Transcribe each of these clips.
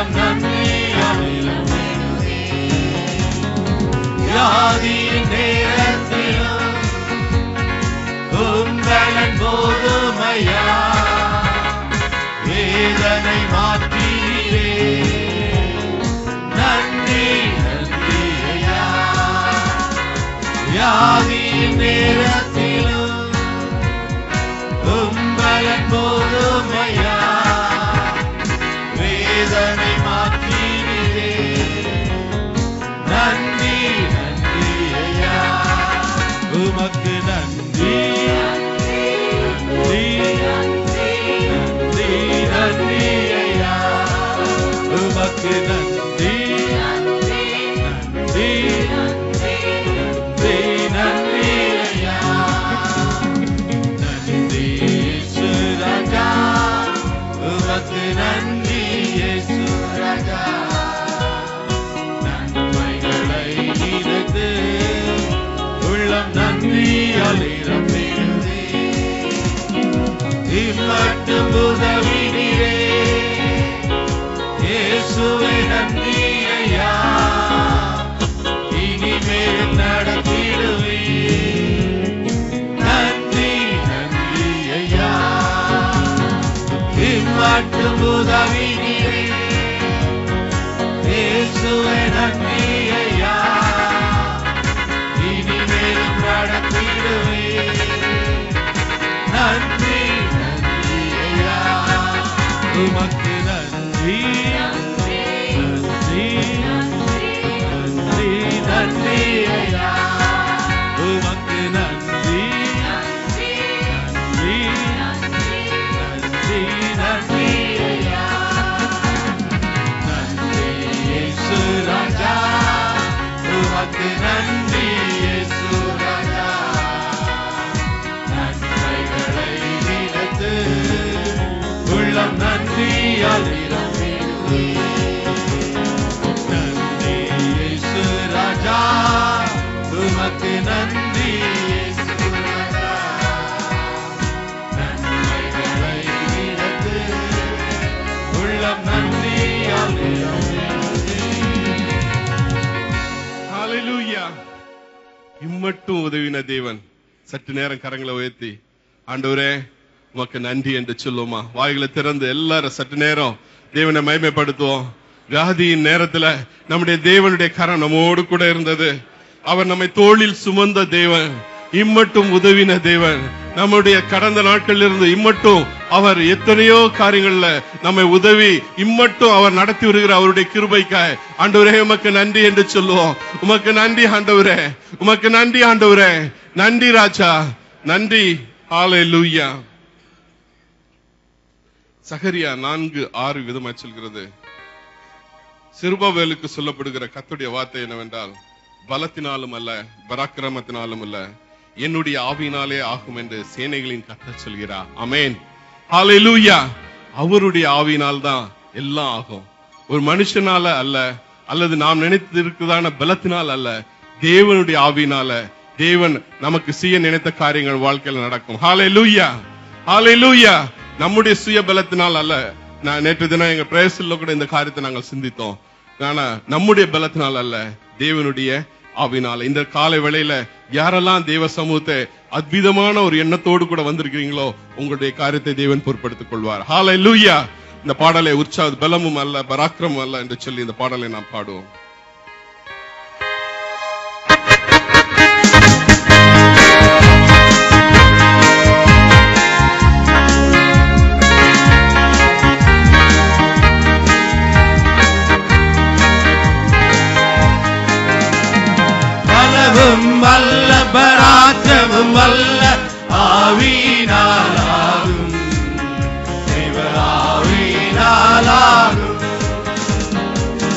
உள்ளம் நன்றியாலிலும் வியாதியின் நேரத்திலும் உம்பலன் போதுமையா வேதனை மாற்றீரே நன்றி நன்றி ஐயா. வியாதியின் நேரத்திலும் உம்பலன் போதுமையா வேதனை மாற்றீரே நன்றி நன்றி ஐயா. உமக்கு நன்றி நன்றி நன்றி நன்றி ஐயா. உமக்கு நன்றி நன்றி நன்றி நன்றி ஐயா. நன்றி இயேசு ராஜா. உமக்கு நன்றி இயேசு ராஜா. நன்மைகளை நினைத்து உள்ளம் நன்றியால் நிரம்பிடுதே. இம்மட்டும் உதவினீரே இயேசுவே நன்றி ஐயா. இனிமேல் நடத்திடுவே நன்றி நன்றி ஐயா. இம்மட்டும் உதவினீரே இயேசுவே நன்றி ஐயா. இனிமேல் நடத்திடுவே நன்றி நன்றி ஐயா. உமக்கு நன்றி நன்றி நன்றி நன்றி ஐயா. உமக்கு நன்றி நன்றி நன்றி நன்றி ஐயா. நன்றி இயேசு ராஜா. உமக்கு நன்றி இயேசு ராஜா. நன்மைகளை நினைத்து உள்ளம் நன்றியால் நிரம்பிடுவே. நன்றி இயேசு ராஜா. உமக்கு நன்றி இயேசு ராஜா. நன்மைகளை நினைத்து உள்ளம் நன்றியால் நிரம்பிடுவே. ஹல்லேலூயா. இம்மட்டும் உதவின தேவன். சற்று நேரம் கரங்களை உயர்த்தி ஆண்டவரே உமக்கு நன்றி என்று சொல்லுவோமா? வாய்களை திறந்து எல்லாரும் சற்று நேரம் தேவனை மகிமைப்படுத்துவோம். வியாதியின் நேரத்துல நம்முடைய தேவனுடைய கரம் நம்மோடு கூட இருந்தது. அவர் நம்மை தோளில் சுமந்த தேவன், இம்மட்டும் உதவின தேவன். நம்முடைய கடந்த நாட்களில் இருந்து இம்மட்டும் அவர் எத்தனையோ காரியங்கள்ல நம்மை உதவி இம்மட்டும் அவர் நடத்தி வருகிற அவருடைய கிருபைக்காய் ஆண்டவரே உமக்கு நன்றி என்று சொல்லுவோம். உமக்கு நன்றி ஆண்டவரே, உமக்கு நன்றி ஆண்டவரே, நன்றி ராஜா, நன்றி. ஹல்லேலூயா. சகரியா 4:6 விதமாய் சொல்கிறது. செருபாபேலுக்கு சொல்லப்படுகிற கர்த்தருடைய வார்த்தை என்னவென்றால், பலத்தினாலும் அல்ல பராக்கிரமத்தினாலும் அல்ல என்னுடைய ஆவியினாலே ஆகும் என்று சேனைகளின் கர்த்தர் சொல்கிறார். ஆமென். ஹல்லேலூயா. அவருடைய ஆவியினால் தான் எல்லாம் ஆகும். ஒரு மனுஷனால அல்ல, அல்லது நாம் நினைத்து இருக்கிறதான பலத்தினால் அல்ல, தேவனுடைய ஆவியினால தேவன் நமக்கு செய்ய நினைத்த காரியங்கள் வாழ்க்கையில் நடக்கும். ஹல்லேலூயா, ஹல்லேலூயா. நம்முடைய சுய பலத்தினால் அல்ல. நான் நேற்று தினம் எங்க பிரேயர்ல கூட இந்த காரியத்தை நாங்கள் சிந்தித்தோம். ஆனா நம்முடைய பலத்தினால் அல்ல, தேவனுடைய ஆவினால. இந்த காலை வேளையில யாரெல்லாம் தேவ சமூகத்தை அற்புதமான ஒரு எண்ணத்தோடு கூட வந்திருக்கிறீங்களோ உங்களுடைய காரியத்தை தேவன் பொறுப்படுத்திக் கொள்வார். ஹல்லேலூயா. இந்த பாடலை உற்சாக பலமும் அல்ல பராக்கிரமும் அல்ல என்று சொல்லி இந்த பாடலை நாம் பாடுவோம். அல்ல பராக்கிரமும் அல்ல ஆவியினாலாகும், தேவ ஆவியினாலாகும்.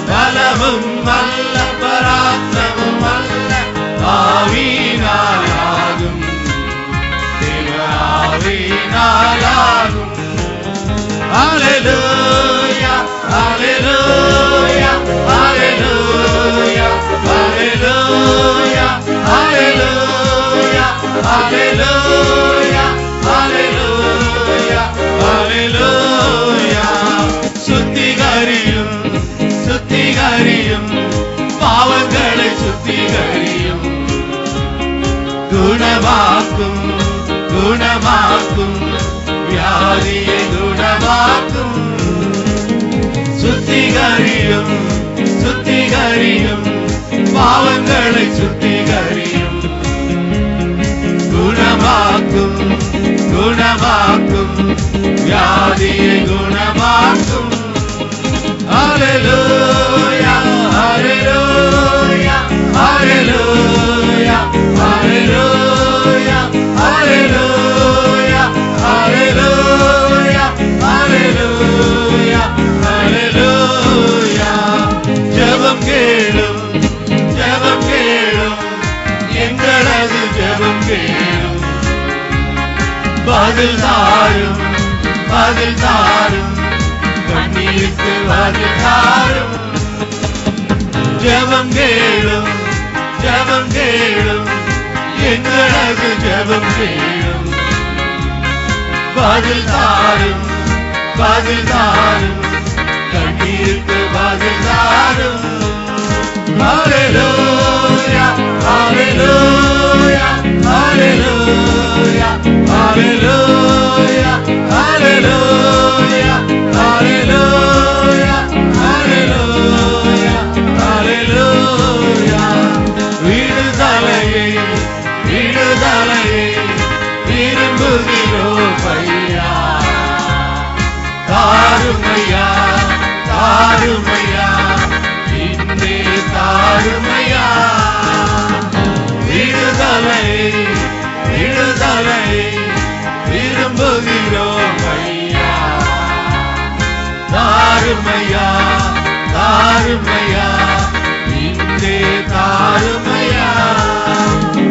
பலமும் அல்ல பராக்கிரமும் அல்ல ஆவியினாலாகும், தேவ ஆவியினாலாகும். ஹல்லேலூயா, ஹல்லேலூயா, ஹல்லேலூயா, ஹல்லேலூயா, ஹல்லேலூயா, ஹல்லேலூயா, ஹல்லேலூயா, ஹல்லேலூயா. சுத்திகரியும் குணமாக்கும் குணமாக்கும் வியாதியை குணமாக்கும் சுத்திகரியும் சுத்திகரியும் பாவங்களை சுத்திகரியும் குணமாக்கும் குணமாக்கும் வியாதியை குணமாக்கும் ஹல்லேலூயா ஹல்லேலூயா ஹல்லேலூயா ஹல்லேலூயா ஹல்லேலூயா ஹல்லேலூயா ஹல்லேலூயா ஹல்லேலூயா ஜெபம் கேளும் ஜெபம் கேளும் எங்களது ஜெபம் கேளும் பதில் தாரும் பதில் தாரும் கண்ணீருக்கு பதில் தாரும் ஜெபம் கேளும் ஜெபம் கேளும் எங்களது ஜெபம் கேளும் பதில் தாரும் பதில் தாரும் கண்ணீருக்கு பதில் தாரும் ஹல்லேலூயா ஹல்லேலூயா ஹல்லேலூயா ஹல்லேலூயா ஹல்லேலூயா ஹல்லேலூயா ஹல்லேலூயா ஹல்லேலூயா விடுதலையை விடுதலையை விரும்புகிறோம் ஐயா தாருமையா தாருமையா இன்றே தாருமையா விடுதலை விடுதலை விரும்புகிறோம் ஐயா தாருமையா தாருமையா இன்றே தாருமையா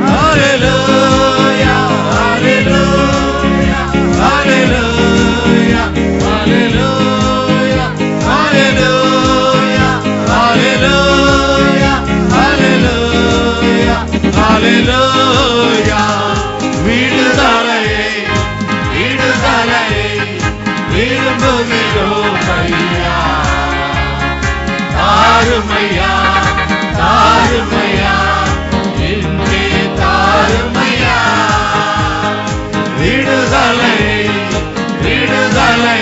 ஹல்லேலூயா ஹல்லேலூயா ஹல்லேலூயா ஹல்லேலூயா ஹல்லேலூயா ஹல்லேலூயா ஹல்லேலூயா ஹல்லேலூயா விடுதலையை விடுதலையை விரும்புகிறோம் ஐயா தாருமையா தாருமையா இன்றே தாருமையா விடுதலை விடுதலை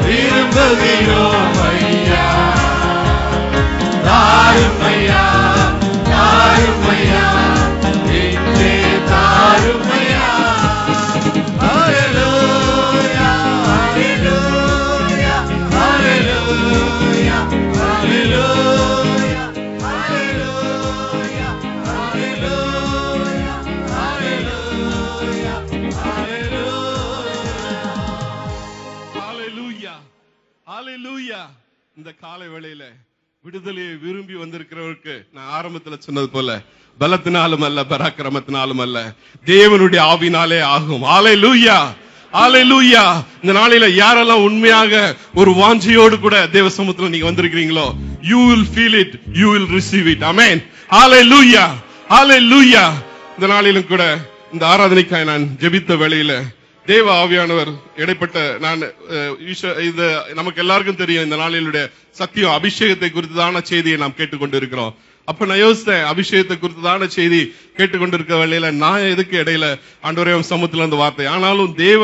விரும்புகிறோம் ஐயா தாருமையா தாருமையா இன்றே தாருமையா ஹல்லேலூயா ஹல்லேலூயா ஹல்லேலூயா ஹல்லேலூயா ஹல்லேலூயா ஹல்லேலூயா ஹல்லேலூயா ஹalleluya ஹalleluya இந்த காலை வேளையில விடுதலையை விரும்பி வந்திருக்கிறவருக்கு நான் ஆரம்பத்துல சொன்னது போல பலத்தினாலும் அல்ல பராக்கிரமத்தினாலும் அல்ல தேவனுடைய ஆவினாலே ஆகும் ஹalleluya ஹalleluya இந்த நாளில யாரெல்லாம் உண்மையாக ஒரு வாஞ்சையோடு கூட தேவ சமூகத்துல நீங்க வந்திருக்கீங்களோ you will feel it you will receive it amen hallelujah hallelujah இந்த நாளிலும் கூட இந்த ஆராதனைக்காய் நான் ஜெபித்த வேளையில தேவ ஆவியானவர் இடைப்பட்ட நான் இது நமக்கு எல்லாருக்கும் தெரியும் இந்த நாளிலுடைய சத்தியம் அபிஷேகத்தை குறித்ததான செய்தியை நாம் கேட்டுக்கொண்டிருக்கிறோம் அப்ப நான் யோசித்தேன் அபிஷேகத்தை குறித்ததான செய்தி கேட்டுக்கொண்டிருக்க வேளையில நான் எதுக்கு இடையில ஆண்டவரே சமூகத்துல அந்த வார்த்தை ஆனாலும் தேவ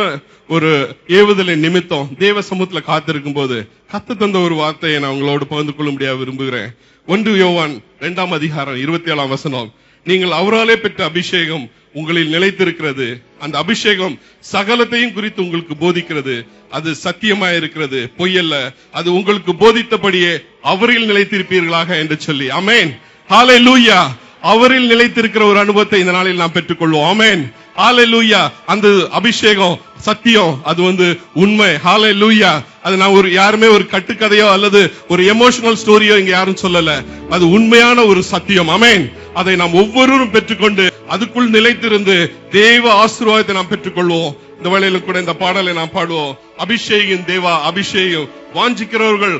ஒரு ஏவுதலை நிமித்தம் தேவ சமூகத்துல காத்திருக்கும் போது கத்து தந்த ஒரு வார்த்தையை நான் உங்களோடு பகிர்ந்து கொள்ள முடியாது விரும்புகிறேன் 1 யோவான் 2ஆம் அதிகாரம் 27ஆம் வசனம் நீங்கள் அவராலே பெற்ற அபிஷேகம் உங்களில் நிலைத்திருக்கிறது அந்த அபிஷேகம் சகலத்தையும் குறித்து உங்களுக்கு போதிக்கிறது அது சத்தியமாய் இருக்கிறது பொய்யல்ல அது உங்களுக்கு போதித்தபடியே அவரில் நிலைத்திருப்பீர்களாக என்று சொல்லி ஆமென் ஹalleluya அவரில் நிலைத்திருக்கிற ஒரு அனுபவத்தை இந்த நாளில் நாம் பெற்றுக்கொள்வோம் ஆமென் ஹalleluya அந்த அபிஷேகம் சத்தியம் அது உண்மை ஹalleluya அது நான் யாருமே ஒரு கட்டுக்கதையோ அல்லது ஒரு எமோஷனல் ஸ்டோரியோ இங்க யாரும் சொல்லல அது உண்மையான ஒரு சத்தியம் ஆமென் அதை நாம் ஒவ்வொருவரும் பெற்றுக்கொண்டு அதுக்குள் நிலைத்திருந்து தேவ ஆசீர்வாதத்தை நாம் பெற்றுக்கொள்வோம் இந்த வேளையில கூட இந்த பாடலை நாம் பாடுவோம் அபிஷேகின் தேவா அபிஷேகம் வாஞ்சிக்கிறவர்கள்